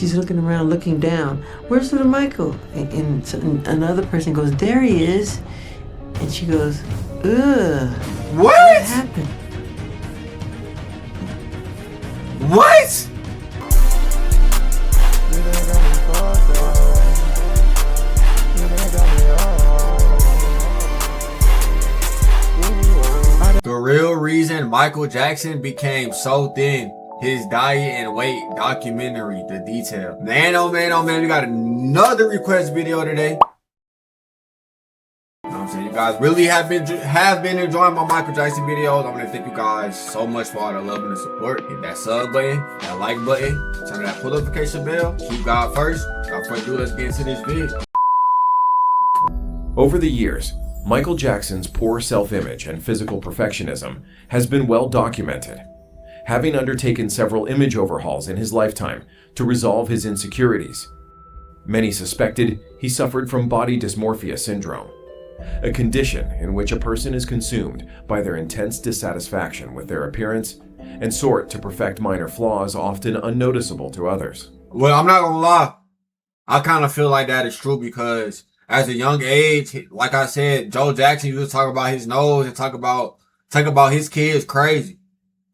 she's looking around, looking down. Where's little Michael? And so another person goes, there he is. And she goes, ugh. What happened? What? The real reason Michael Jackson became so thin, his diet and weight documentary, the detail. Man, oh man, oh man, we got another request video today. You know what I'm saying? You guys really have been enjoying my Michael Jackson videos. I want to thank you guys so much for all the love and the support. Hit that sub button, that like button, turn on that pull notification bell. Keep God first. Without further ado, let's get into this video. Over the years, Michael Jackson's poor self-image and physical perfectionism has been well documented. Having undertaken several image overhauls in his lifetime to resolve his insecurities, many suspected he suffered from body dysmorphia syndrome, a condition in which a person is consumed by their intense dissatisfaction with their appearance and sought to perfect minor flaws often unnoticeable to others. Well, I'm not gonna lie. I kind of feel like that is true because as a young age, like I said, Joe Jackson used to talk about his nose and talk about his kids crazy.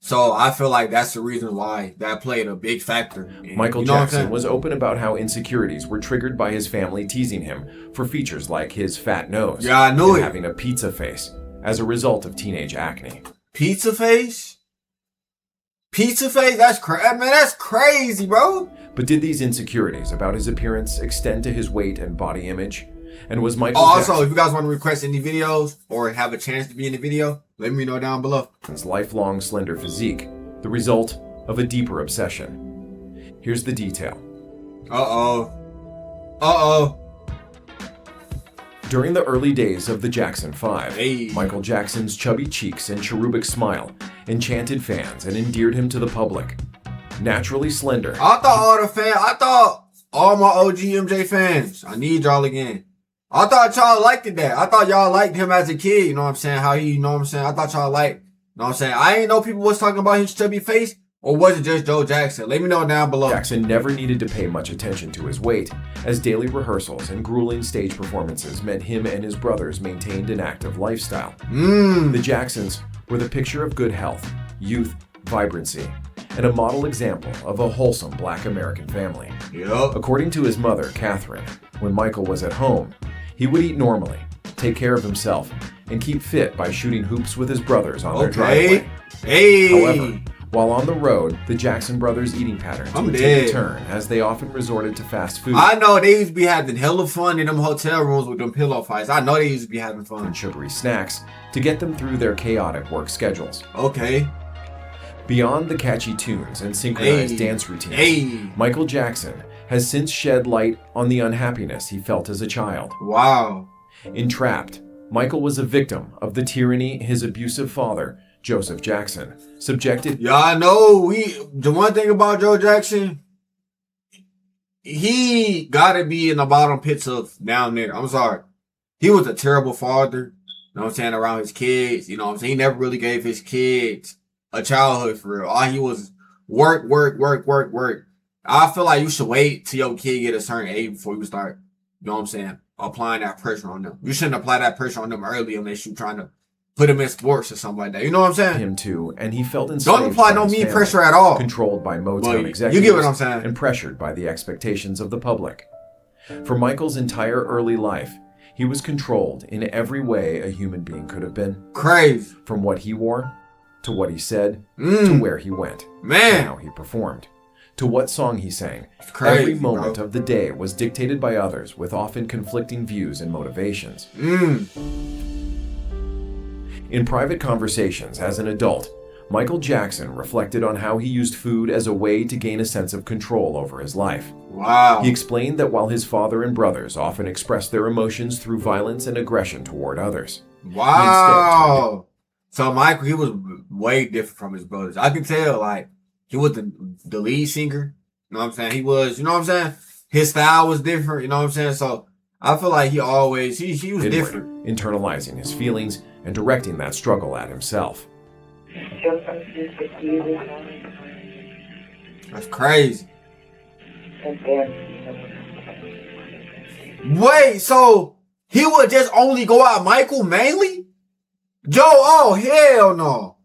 So I feel like that's the reason why that played a big factor. Michael Jackson was open about how insecurities were triggered by his family teasing him for features like his fat nose and having a pizza face as a result of teenage acne. Pizza face? Pizza face? That's crazy. Man, that's crazy, bro. But did these insecurities about his appearance extend to his weight and body image? And was Michael Jackson... Also, if you guys want to request any videos or have a chance to be in the video, let me know down below. His lifelong slender physique, the result of a deeper obsession. Here's the detail. During the early days of the Jackson 5, Michael Jackson's chubby cheeks and cherubic smile enchanted fans and endeared him to the public. Naturally slender. I thought all my OG MJ fans, I need y'all again. I thought y'all liked that. I thought y'all liked him as a kid, you know what I'm saying? How he, you know what I'm saying? I thought y'all liked, you know what I'm saying? I ain't know people was talking about his chubby face, or was it just Joe Jackson? Let me know down below. Jackson never needed to pay much attention to his weight, as daily rehearsals and grueling stage performances meant him and his brothers maintained an active lifestyle. The Jacksons were the picture of good health, youth, vibrancy, and a model example of a wholesome Black American family. According to his mother, Catherine, when Michael was at home, he would eat normally, take care of himself, and keep fit by shooting hoops with his brothers on their driveway. However, while on the road, the Jackson brothers' eating patterns would take a turn as they often resorted to fast food. I know they used to be having hella fun in them hotel rooms with them pillow fights. I know they used to be having fun. And sugary snacks to get them through their chaotic work schedules. Beyond the catchy tunes and synchronized dance routines, Michael Jackson has since shed light on the unhappiness he felt as a child. Entrapped, Michael was a victim of the tyranny his abusive father, Joseph Jackson, subjected. I know the one thing about Joe Jackson, he gotta be in the bottom pits of down there. I'm sorry. He was a terrible father, you know what I'm saying, around his kids. You know what I'm saying? He never really gave his kids a childhood for real. All he was work. I feel like you should wait till your kid get a certain age before you start, you know what I'm saying, applying that pressure on them. You shouldn't apply that pressure on them early unless you're trying to put them in sports or something like that. You know what I'm saying? Him too, and he felt enslaved. Don't apply no mean pressure at all. Controlled by Motown executives. You get what I'm saying? And pressured by the expectations of the public. For Michael's entire early life, he was controlled in every way a human being could have been. Crazy. From what he wore, to what he said, to where he went, to how he performed, to what song he sang. Every moment of the day was dictated by others with often conflicting views and motivations. In private conversations as an adult, Michael Jackson reflected on how he used food as a way to gain a sense of control over his life. He explained that while his father and brothers often expressed their emotions through violence and aggression toward others. So Michael, he was way different from his brothers. I can tell, like, he was the lead singer. You know what I'm saying? He was, you know what I'm saying? His style was different, you know what I'm saying? So I feel like he was different. Internalizing his feelings and directing that struggle at himself. That's crazy. Wait, so he would just only go out Michael mainly? Joe, oh hell no.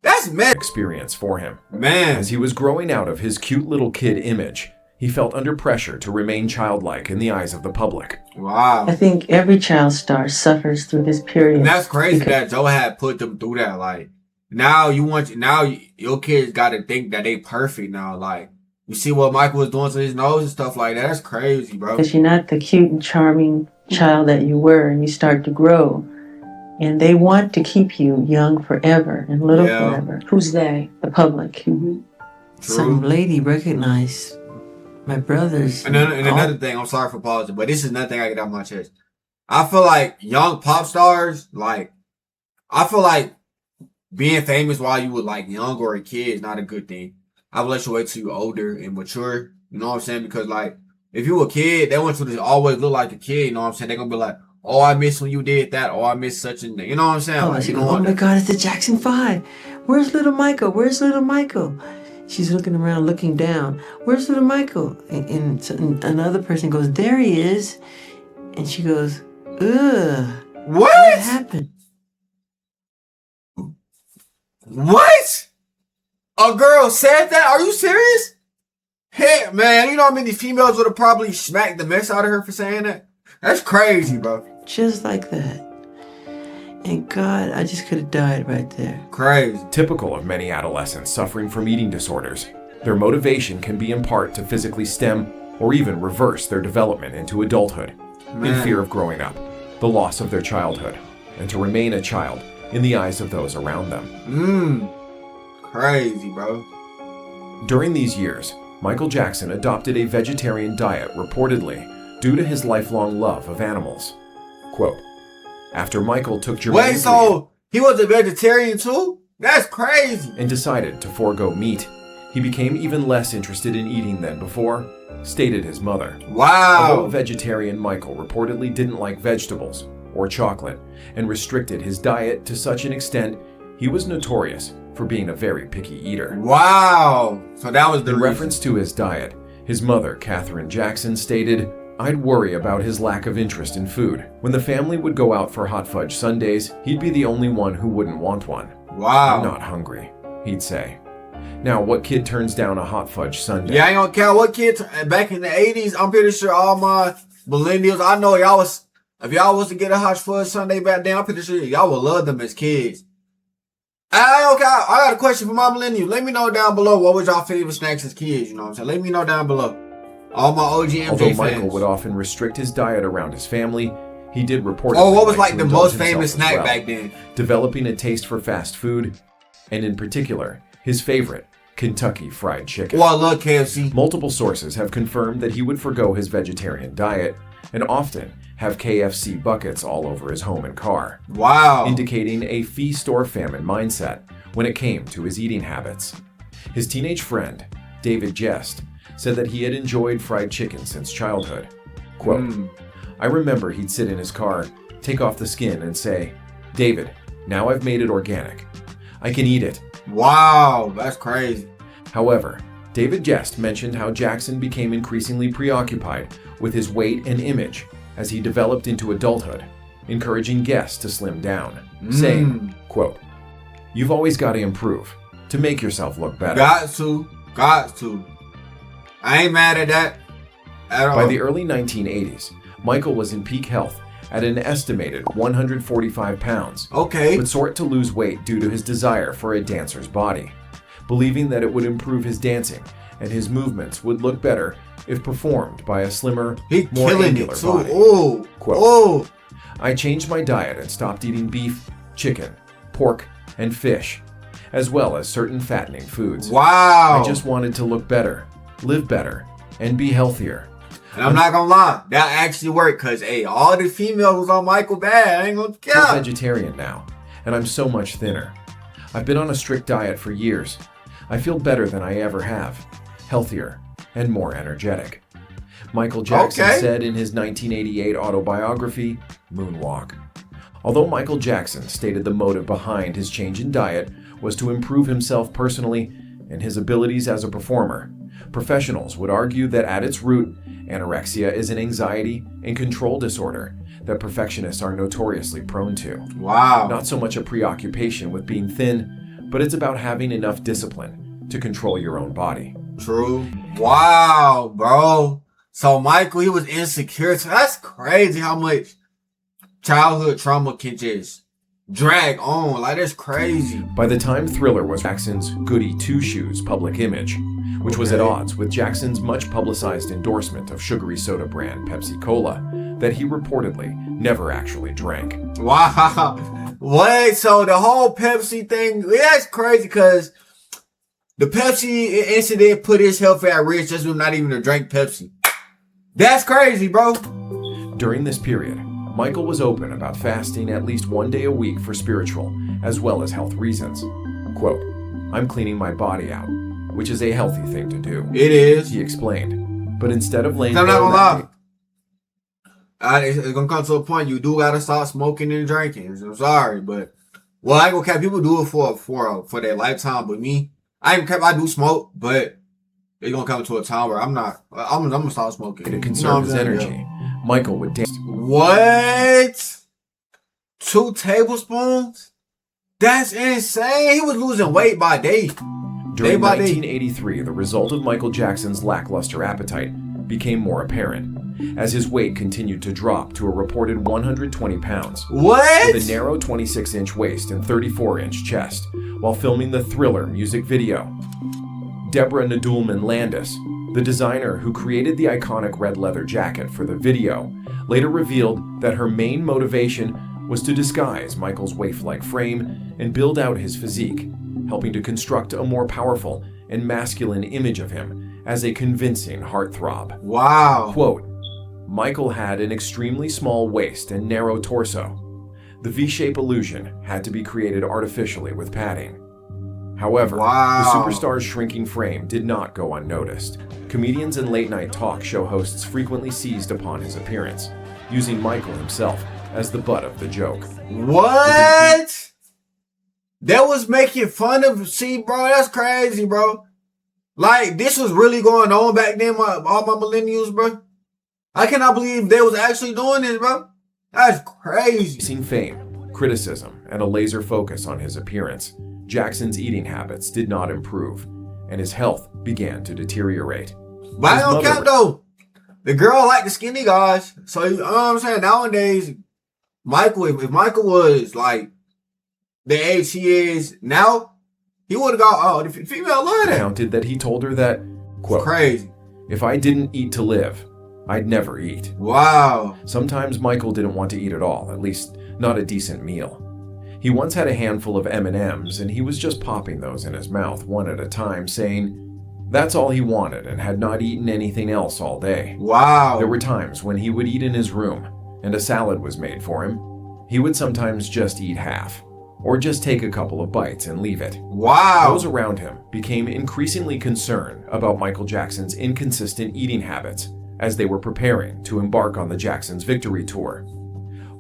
That's mad experience for him. man. As he was growing out of his cute little kid image, he felt under pressure to remain childlike in the eyes of the public. Wow. I think every child star suffers through this period. And that's crazy because- that Joe had put them through that. Like now your kids got to think that they perfect now. Like you see what Michael was doing to his nose and stuff like that. That's crazy, bro. Because you're not the cute and charming child that you were, and you start to grow. And they want to keep you young forever and little Yeah. forever. Who's they? The public. True. Some lady recognized my brothers. And another thing, I'm sorry for pausing, but this is another thing I get out my chest. I feel like young pop stars, I feel like being famous while you were like young or a kid is not a good thing. I would let you wait till you're older and mature. You know what I'm saying? Because like, if you were a kid, they want you to always look like a kid. You know what I'm saying? They're gonna be like, oh, I miss when you did that. Oh, I miss such and you know what I'm saying? Oh, Like, she you goes, know oh what? my God, it's the Jackson 5. Where's little Michael? Where's little Michael? She's looking around, looking down. Where's little Michael? And another person goes, there he is. And she goes, ugh. What What? happened? What? A girl said that? Are you serious? Hey, man, you know how many females would have probably smacked the mess out of her for saying that? That's crazy, bro. Just like that. And God, I just could have died right there. Crazy. Typical of many adolescents suffering from eating disorders, their motivation can be in part to physically stem or even reverse their development into adulthood, in Man. fear of growing up, the loss of their childhood, and to remain a child in the eyes of those around them. Crazy, bro. During these years, Michael Jackson adopted a vegetarian diet reportedly due to his lifelong love of animals. Quote, after Michael took Jermaine's Wait, lead so he was a vegetarian too? That's crazy. and decided to forego meat, he became even less interested in eating than before, stated his mother. Although Wow. vegetarian Michael reportedly didn't like vegetables or chocolate and restricted his diet to such an extent he was notorious for being a very picky eater. Wow. So that was the In reason. reference to his diet, his mother, Katherine Jackson, stated, I'd worry about his lack of interest in food. When the family would go out for hot fudge sundaes, he'd be the only one who wouldn't want one. Wow. I'm not hungry, he'd say. Now, what kid turns down a hot fudge sundae? Yeah, I ain't gonna care what kids back in the 80s. I'm pretty sure all my millennials, I know y'all was, if y'all was to get a hot fudge Sunday back then, I'm pretty sure y'all would love them as kids. I got a question for my millennials. Let me know down below what was y'all favorite snacks as kids. You know what I'm saying? Let me know down below. All my OG MJ Although fans. Michael would often restrict his diet around his family, he did report. Oh, what was like the most famous snack back then? Developing a taste for fast food, and in particular, his favorite, Kentucky Fried Chicken. Oh, I love KFC. Multiple sources have confirmed that he would forgo his vegetarian diet and often have KFC buckets all over his home and car, Wow. indicating a feast or famine mindset when it came to his eating habits. His teenage friend, David Jest, said that he had enjoyed fried chicken since childhood. Quote, I remember he'd sit in his car, take off the skin and say, David, now I've made it organic. I can eat it. Wow, that's crazy. However, David Jest mentioned how Jackson became increasingly preoccupied with his weight and image as he developed into adulthood, encouraging guests to slim down, saying, quote, you've always got to improve to make yourself look better. Got to. I ain't mad at that at all. By the early 1980s, Michael was in peak health at an estimated 145 pounds, Okay. but sought to lose weight due to his desire for a dancer's body, believing that it would improve his dancing and his movements would look better if performed by a slimmer, He more killing angular it too. body. Oh, Quote, oh. I changed my diet and stopped eating beef, chicken, pork, and fish, as well as certain fattening foods. Wow. I just wanted to look better, live better, and be healthier. And I'm not gonna lie, that actually worked because, hey, all the females was on Michael bad. I ain't gonna I'm care. vegetarian now, and I'm so much thinner. I've been on a strict diet for years. I feel better than I ever have, healthier, and more energetic. Michael Jackson Okay. said in his 1988 autobiography, Moonwalk. Although Michael Jackson stated the motive behind his change in diet was to improve himself personally and his abilities as a performer, Professionals would argue that at its root, anorexia is an anxiety and control disorder that perfectionists are notoriously prone to. Wow. Not so much a preoccupation with being thin, but it's about having enough discipline to control your own body. True. Wow, bro. So Michael, he was insecure. So that's crazy how much childhood trauma can just drag on. Like, that's crazy. By the time Thriller was Jackson's Goody Two-Shoes public image, which was at odds with Jackson's much publicized endorsement of sugary soda brand Pepsi Cola that he reportedly never actually drank. Wow. Wait, so the whole Pepsi thing, that's crazy because the Pepsi incident put his health at risk just with not even to drink Pepsi. That's crazy, bro. During this period, Michael was open about fasting at least one day a week for spiritual as well as health reasons. Quote, "I'm cleaning my body out, which is a healthy thing to do," It is. he explained. But instead of laying I'm not low gonna that lie. day- It's gonna come to a point you do gotta stop smoking and drinking. I'm sorry, but well, I ain't gonna cap. People do it for their lifetime, but me, I ain't cap. I do smoke, but it's gonna come to a time where I'm gonna stop smoking. to You know conserve what I'm his saying? energy, Michael would dance. What? 2 tablespoons? That's insane. He was losing weight by day. During by day. 1983, the result of Michael Jackson's lackluster appetite became more apparent as his weight continued to drop to a reported 120 pounds. What? With a narrow 26-inch waist and 34-inch chest while filming the Thriller music video. Deborah Nadoolman Landis, the designer who created the iconic red leather jacket for the video, later revealed that her main motivation was to disguise Michael's waif-like frame and build out his physique, helping to construct a more powerful and masculine image of him as a convincing heartthrob. Wow. Quote, "Michael had an extremely small waist and narrow torso. The V-shape illusion had to be created artificially with padding. However, Wow. the superstar's shrinking frame did not go unnoticed. Comedians and late-night talk show hosts frequently seized upon his appearance, using Michael himself as the butt of the joke. What? That was making fun of. See, bro, that's crazy, bro. Like, this was really going on back then, all my millennials, bro. I cannot believe they was actually doing this, bro. That's crazy. Facing fame, criticism, and a laser focus on his appearance, Jackson's eating habits did not improve, and his health began to deteriorate. But I His don't mother- count, though. The girl like the skinny guys. So, you know what I'm saying? Nowadays, Michael, if Michael was like the age he is now, he would have got, the female love that. Counted that he told her that, quote, Crazy. "If I didn't eat to live, I'd never eat." Wow. Sometimes Michael didn't want to eat at all, at least not a decent meal. He once had a handful of M&Ms and he was just popping those in his mouth one at a time, saying that's all he wanted and had not eaten anything else all day. Wow. There were times when he would eat in his room and a salad was made for him. He would sometimes just eat half, or just take a couple of bites and leave it. Wow. Those around him became increasingly concerned about Michael Jackson's inconsistent eating habits as they were preparing to embark on the Jackson's Victory Tour.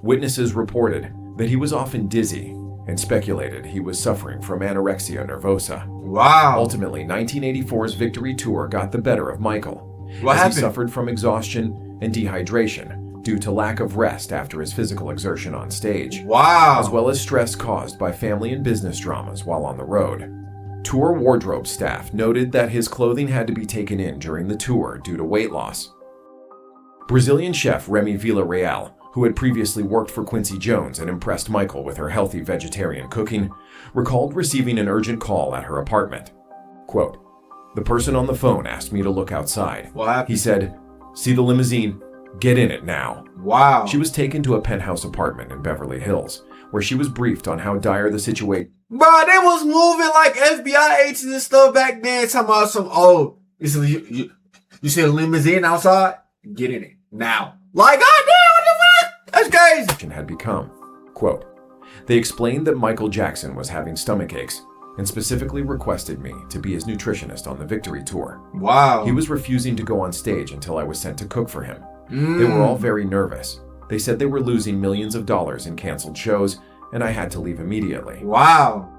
Witnesses reported that he was often dizzy and speculated he was suffering from anorexia nervosa. Wow. Ultimately, 1984's Victory Tour got the better of Michael What as happened? he suffered from exhaustion and dehydration due to lack of rest after his physical exertion on stage, Wow. as well as stress caused by family and business dramas while on the road. Tour wardrobe staff noted that his clothing had to be taken in during the tour due to weight loss. Brazilian chef Remy Villarreal, who had previously worked for Quincy Jones and impressed Michael with her healthy vegetarian cooking, recalled receiving an urgent call at her apartment. Quote, "The person on the phone asked me to look outside. What happened? He said, 'See the limousine? Get in it now.'" Wow. She was taken to a penthouse apartment in Beverly Hills, where she was briefed on how dire the situation. Bro, they was moving like FBI agents and stuff back then. Talking about some, you see a limousine outside? Get in it now. Like, goddamn, what the fuck? That's crazy. Had become. Quote, "They explained that Michael Jackson was having stomach aches and specifically requested me to be his nutritionist on the Victory Tour. Wow. He was refusing to go on stage until I was sent to cook for him. They were all very nervous. They said they were losing millions of dollars in canceled shows, and I had to leave immediately." Wow.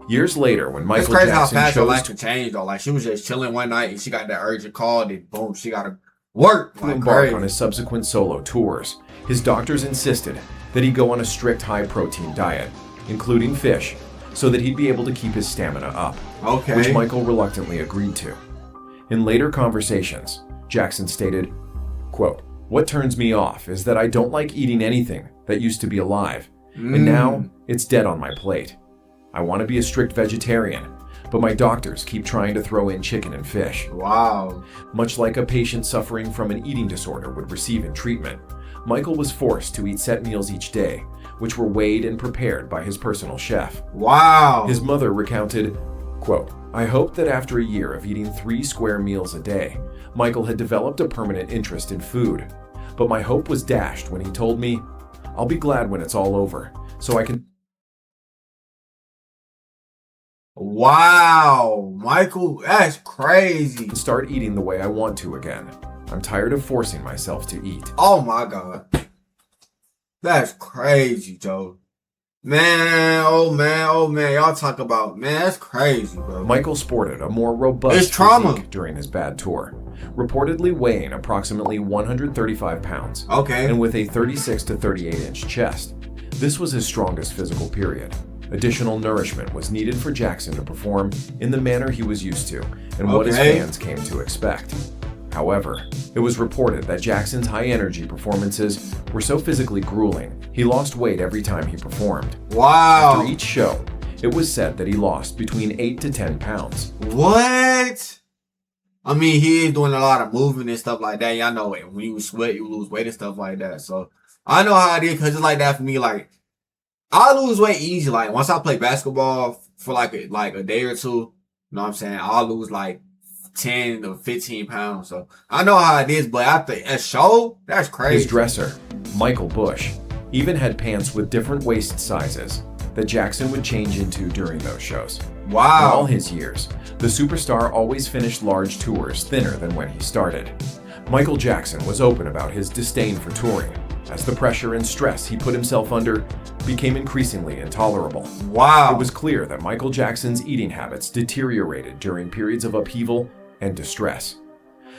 Years later, when It's Michael crazy how Jackson fast her chose life to could change though. Like she was just chilling one night and she got that urgent call, then boom, she gotta work. Like embark crazy. on his subsequent solo tours, his doctors insisted that he go on a strict high-protein diet, including fish, so that he'd be able to keep his stamina up, Okay. which Michael reluctantly agreed to. In later conversations, Jackson stated, quote, "What turns me off is that I don't like eating anything that used to be alive, and now it's dead on my plate. I want to be a strict vegetarian, but my doctors keep trying to throw in chicken and fish." Wow. Much like a patient suffering from an eating disorder would receive in treatment, Michael was forced to eat set meals each day, which were weighed and prepared by his personal chef. Wow. His mother recounted, quote, "I hoped that after a year of eating 3 square meals a day, Michael had developed a permanent interest in food. But my hope was dashed when he told me, 'I'll be glad when it's all over, so I can Wow. Michael, that's crazy. start eating the way I want to again. I'm tired of forcing myself to eat.'" Oh my God. That's crazy, Joe. Man, oh man, oh man. Y'all talk about, man, that's crazy, bro. Michael sported a more robust It's trauma. physique during his bad tour, reportedly weighing approximately 135 pounds Okay. and with a 36 to 38 inch chest. This was his strongest physical period. Additional nourishment was needed for Jackson to perform in the manner he was used to and what his Okay. fans came to expect. However, it was reported that Jackson's high-energy performances were so physically grueling, he lost weight every time he performed. Wow. After each show, it was said that he lost between 8 to 10 pounds. What? I mean, he is doing a lot of movement and stuff like that. Y'all know it. When you sweat, you lose weight and stuff like that. So I know how it is because it's like that for me. Like I lose weight easy. Like once I play basketball for like a day or two, you know what I'm saying? I'll lose like 10 to 15 pounds. So I know how it is. But after a show, that's crazy. His dresser, Michael Bush, even had pants with different waist sizes that Jackson would change into during those shows. In all Wow. his years, the superstar always finished large tours thinner than when he started. Michael Jackson was open about his disdain for touring, as the pressure and stress he put himself under became increasingly intolerable. Wow. It was clear that Michael Jackson's eating habits deteriorated during periods of upheaval and distress.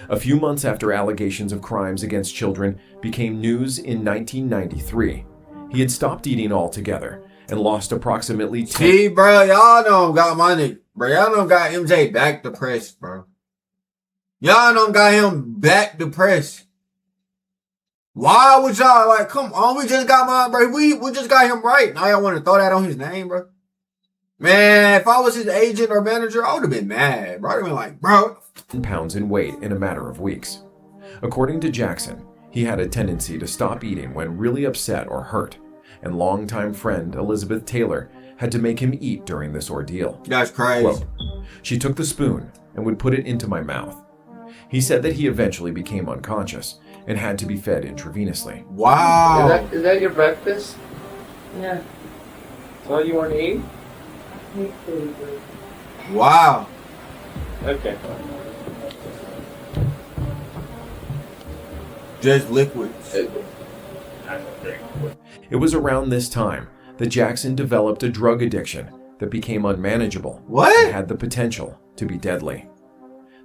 A few months after allegations of crimes against children became news in 1993, he had stopped eating altogether and lost approximately 10 See, bro, y'all done got my nigga. Bro, y'all done got MJ back depressed, bro. Y'all done got him back depressed. Why would y'all, like, come on, we just got my, bro, we just got him right. Now y'all want to throw that on his name, bro? Man, if I was his agent or manager, I would have been mad, bro. I would have been like, bro. pounds in weight in a matter of weeks. According to Jackson, he had a tendency to stop eating when really upset or hurt, and longtime friend Elizabeth Taylor had to make him eat during this ordeal. That's crazy. Quote, "She took the spoon and would put it into my mouth." He said that he eventually became unconscious and had to be fed intravenously. Wow. Is that your breakfast? Yeah. That's all you want to eat? Wow. Okay. Just liquids. It was around this time that Jackson developed a drug addiction that became unmanageable and What? had the potential to be deadly.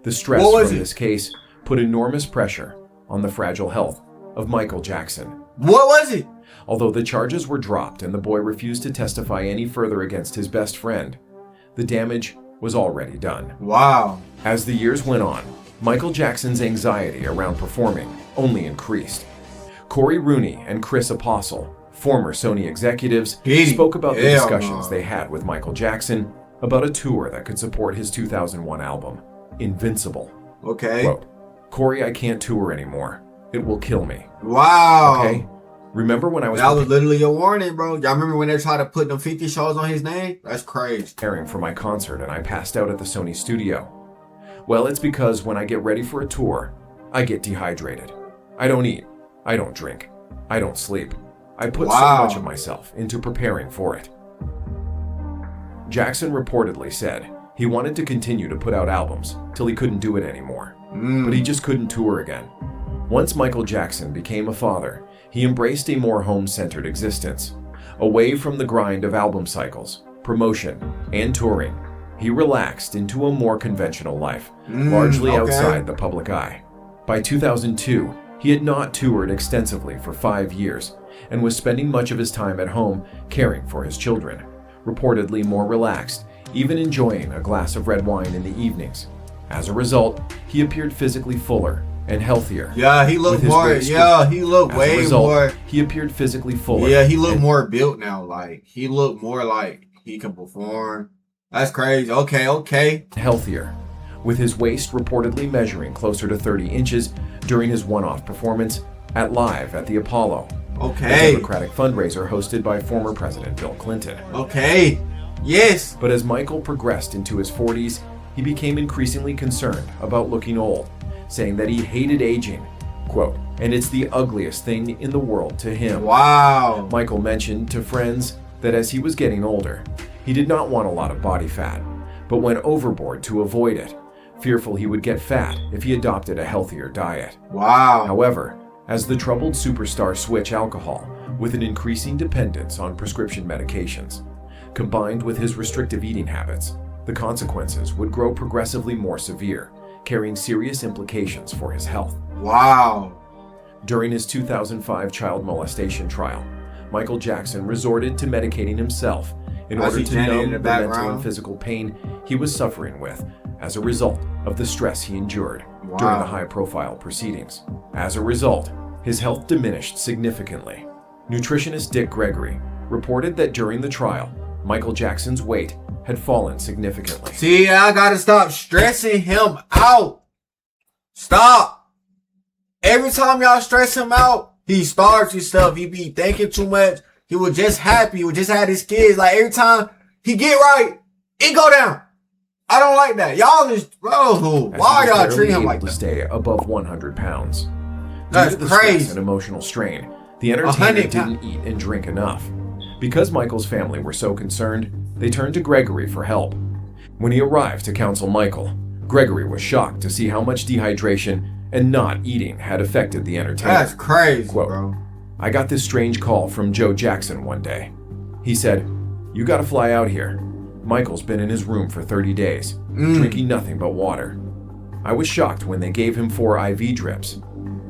The stress What was from it? this case put enormous pressure on the fragile health of Michael Jackson. What was it? Although the charges were dropped and the boy refused to testify any further against his best friend, the damage was already done. Wow. As the years went on, Michael Jackson's anxiety around performing only increased. Corey Rooney and Chris Apostle, former Sony executives, Petey. spoke about the Hell discussions no. they had with Michael Jackson about a tour that could support his 2001 album, Invincible. Okay. Quote, "Corey, I can't tour anymore. It will kill me. Wow. Okay? Remember when I was That was literally a warning, bro. Y'all remember when they tried to put them 50 shows on his name? That's crazy. preparing for my concert and I passed out at the Sony studio? Well, it's because when I get ready for a tour, I get dehydrated. I don't eat. I don't drink. I don't sleep. I put so Wow. much of myself into preparing for it." Jackson reportedly said he wanted to continue to put out albums till he couldn't do it anymore, but he just couldn't tour again. Once Michael Jackson became a father, he embraced a more home-centered existence, away from the grind of album cycles, promotion, and touring, he relaxed into a more conventional life, largely outside the public eye. By 2002, he had not toured extensively for 5 years and was spending much of his time at home caring for his children, reportedly more relaxed, even enjoying a glass of red wine in the evenings. As a result, he appeared physically fuller and healthier. Yeah, he looked more. Yeah, he looked way more. He appeared physically fuller. Yeah, he looked more built now. Like, he looked more like he can perform. That's crazy. Okay. Healthier, with his waist reportedly measuring closer to 30 inches during his one-off performance at Live at the Apollo, a Democratic fundraiser hosted by former President Bill Clinton. Okay. Yes. But as Michael progressed into his 40s, he became increasingly concerned about looking old, saying that he hated aging, quote, and it's the ugliest thing in the world to him. Wow. Michael mentioned to friends that as he was getting older, he did not want a lot of body fat, but went overboard to avoid it, fearful he would get fat if he adopted a healthier diet. Wow. However, as the troubled superstar switched alcohol with an increasing dependence on prescription medications, combined with his restrictive eating habits, the consequences would grow progressively more severe, carrying serious implications for his health. Wow. During his 2005 child molestation trial, Michael Jackson resorted to medicating himself in order to numb the mental and physical pain he was suffering with as a result of the stress he endured during the high-profile proceedings. As a result, his health diminished significantly. Nutritionist Dick Gregory reported that during the trial, Michael Jackson's weight had fallen significantly. See, I gotta stop stressing him out. Stop. Every time y'all stress him out, he starves his stuff. He be thinking too much. He was just happy. He was just had his kids. Like, every time he get right, it go down. I don't like that. Y'all just, bro, why y'all treating him like that? To stay above 100 pounds. That's Due to the crazy. Stress and emotional strain, the entertainer didn't eat and drink enough. Because Michael's family were so concerned, they turned to Gregory for help. When he arrived to counsel Michael, Gregory was shocked to see how much dehydration and not eating had affected the entertainer. That's crazy, Quote, bro. I got this strange call from Joe Jackson one day. He said, "You gotta fly out here. Michael's been in his room for 30 days, drinking nothing but water." I was shocked when they gave him 4 IV drips.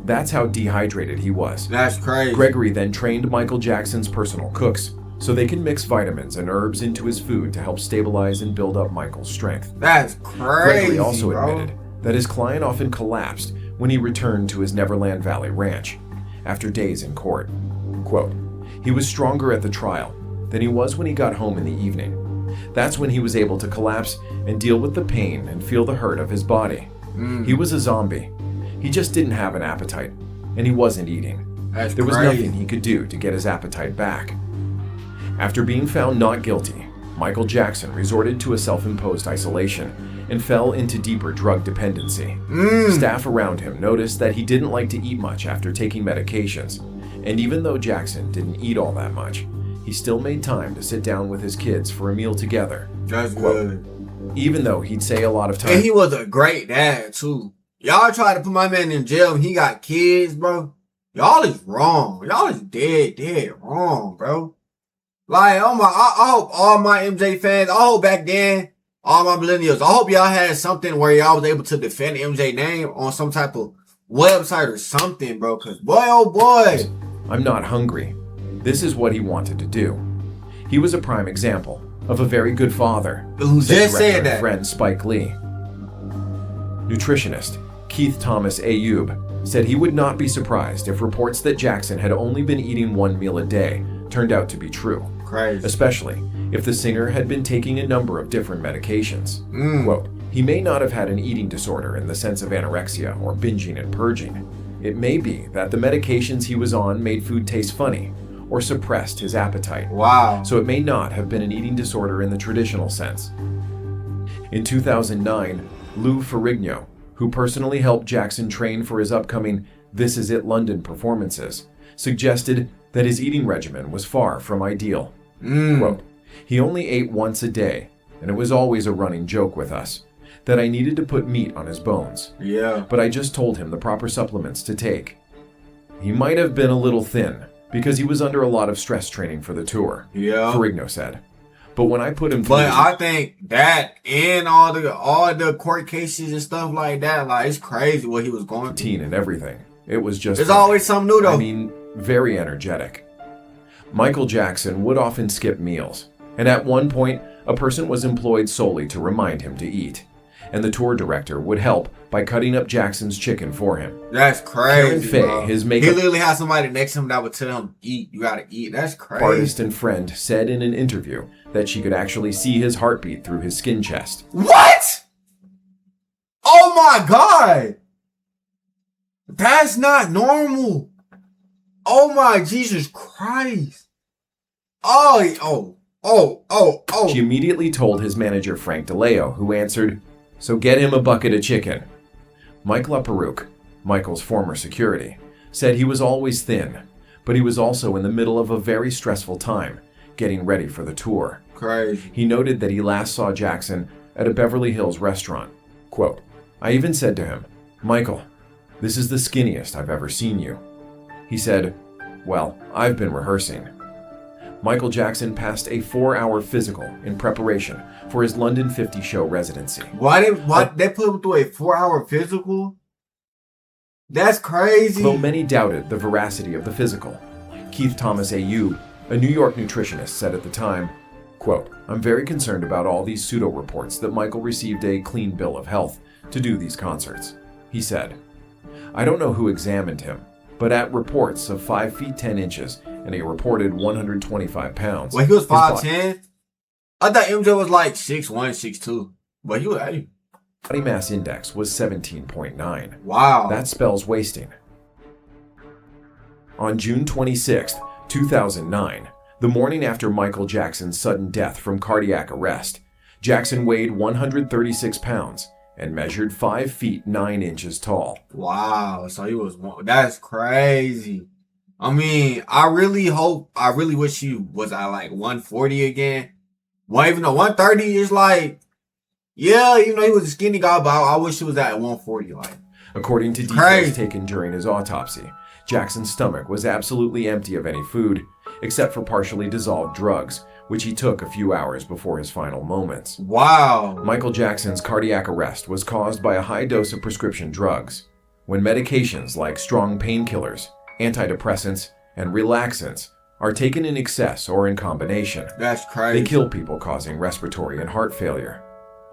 That's how dehydrated he was. That's crazy. Gregory then trained Michael Jackson's personal cooks so they can mix vitamins and herbs into his food to help stabilize and build up Michael's strength. That's crazy. Gregory also bro. admitted that his client often collapsed when he returned to his Neverland Valley ranch after days in court. Quote, he was stronger at the trial than he was when he got home in the evening. That's when he was able to collapse and deal with the pain and feel the hurt of his body. He was a zombie. He just didn't have an appetite, and he wasn't eating. There was nothing he could do to get his appetite back. After being found not guilty, Michael Jackson resorted to a self-imposed isolation and fell into deeper drug dependency. Staff around him noticed that he didn't like to eat much after taking medications, and even though Jackson didn't eat all that much, he still made time to sit down with his kids for a meal together. That's Quote, good. Even though he'd say a lot of times... And he was a great dad, too. Y'all try to put my man in jail and he got kids, bro. Y'all is wrong. Y'all is dead wrong, bro. Like, oh my, I hope all my MJ fans, I hope back then, all my millennials, I hope y'all had something where y'all was able to defend MJ name on some type of website or something, bro. Cause boy, oh boy. I'm not hungry. This is what he wanted to do. He was a prime example of a very good father. Who just said that? Friend Spike Lee. Nutritionist Keith Thomas Ayub said he would not be surprised if reports that Jackson had only been eating 1 meal a day turned out to be true. Crazy. Especially if the singer had been taking a number of different medications. Quote, he may not have had an eating disorder in the sense of anorexia or binging and purging. It may be that the medications he was on made food taste funny or suppressed his appetite. Wow. So it may not have been an eating disorder in the traditional sense. In 2009, Lou Ferrigno, who personally helped Jackson train for his upcoming This Is It London performances, suggested that his eating regimen was far from ideal. Quote, he only ate once a day, and it was always a running joke with us that I needed to put meat on his bones. Yeah. But I just told him the proper supplements to take. He might have been a little thin because he was under a lot of stress training for the tour, Yeah. Ferrigno said. But when I put him through, But I think that and all the court cases and stuff like that, like it's crazy what he was going through. and everything, it was just There's fine. always something new though. I mean, very energetic. Michael Jackson would often skip meals, and at one point, a person was employed solely to remind him to eat, and the tour director would help by cutting up Jackson's chicken for him. That's crazy. Karen Faye, bro. his He makeup literally had somebody next to him that would tell him, "Eat, you gotta eat." That's crazy. artist and friend said in an interview that she could actually see his heartbeat through his skin chest. What? Oh my God! That's not normal. Oh my Jesus Christ! Oh! She immediately told his manager Frank DeLeo, who answered, "So get him a bucket of chicken." Mike LaPerouse, Michael's former security, said he was always thin, but he was also in the middle of a very stressful time, getting ready for the tour. Crazy. He noted that he last saw Jackson at a Beverly Hills restaurant. Quote, "I even said to him, 'Michael, this is the skinniest I've ever seen you.' He said, 'Well, I've been rehearsing.'" Michael Jackson passed a 4-hour physical in preparation for his London 50 show residency. Why they put him through a 4-hour physical? That's crazy. Though many doubted the veracity of the physical, Keith Thomas Ayub, a New York nutritionist, said at the time, quote, "I'm very concerned about all these pseudo-reports that Michael received a clean bill of health to do these concerts." He said, "I don't know who examined him, but at reports of 5 feet 10 inches and a reported 125 pounds. Well, he was his body- 5'10". I thought MJ was like 6'1", 6'2". But he was, hey, Body mass index was 17.9. wow. That spells wasting. On June 26, 2009, the morning after Michael Jackson's sudden death from cardiac arrest, Jackson weighed 136 pounds and measured 5 feet 9 inches tall. Wow. So he was, that's crazy. I mean, I really wish he was at like 140 again. Well, even though 130 is like, yeah, he was a skinny guy, but I wish he was at 140. Like, According to details Crazy. taken during his autopsy, Jackson's stomach was absolutely empty of any food, except for partially dissolved drugs, which he took a few hours before his final moments. wow. Michael Jackson's cardiac arrest was caused by a high dose of prescription drugs. When medications like strong painkillers, antidepressants, and relaxants are taken in excess or in combination, That's crazy. they kill people, causing respiratory and heart failure.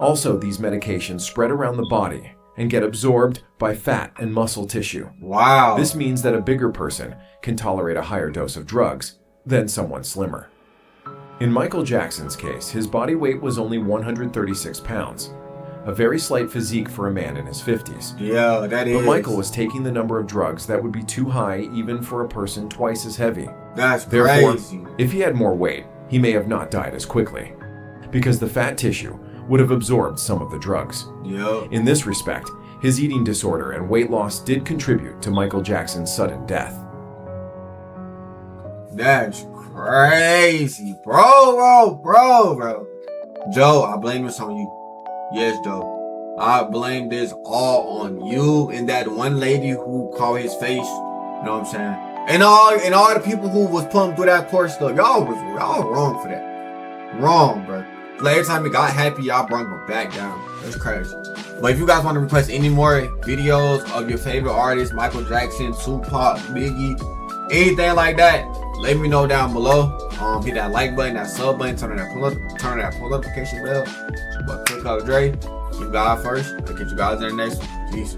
Also, these medications spread around the body and get absorbed by fat and muscle tissue. Wow. This means that a bigger person can tolerate a higher dose of drugs than someone slimmer. In Michael Jackson's case, his body weight was only 136 pounds, a very slight physique for a man in his 50s. Yeah, that is. But Michael was taking the number of drugs that would be too high even for a person twice as heavy. That's Therefore, crazy. if he had more weight, he may have not died as quickly, because the fat tissue would have absorbed some of the drugs. Yep. In this respect, his eating disorder and weight loss did contribute to Michael Jackson's sudden death. That's crazy. Bro. Joe, I blame this on you. Yes, Joe. I blame this all on you and that one lady who called his face. You know what I'm saying? And all the people who was putting through that court stuff. Y'all wrong for that. Wrong, bro. Like, every time it got happy, y'all brought him back down. That's crazy. But if you guys want to request any more videos of your favorite artists, Michael Jackson, Tupac, Biggie, anything like that, let me know down below. Hit that like button, that sub button, turn on that pull notification bell. But click out Dre. You guys first. I'll catch you guys in the next one. Peace.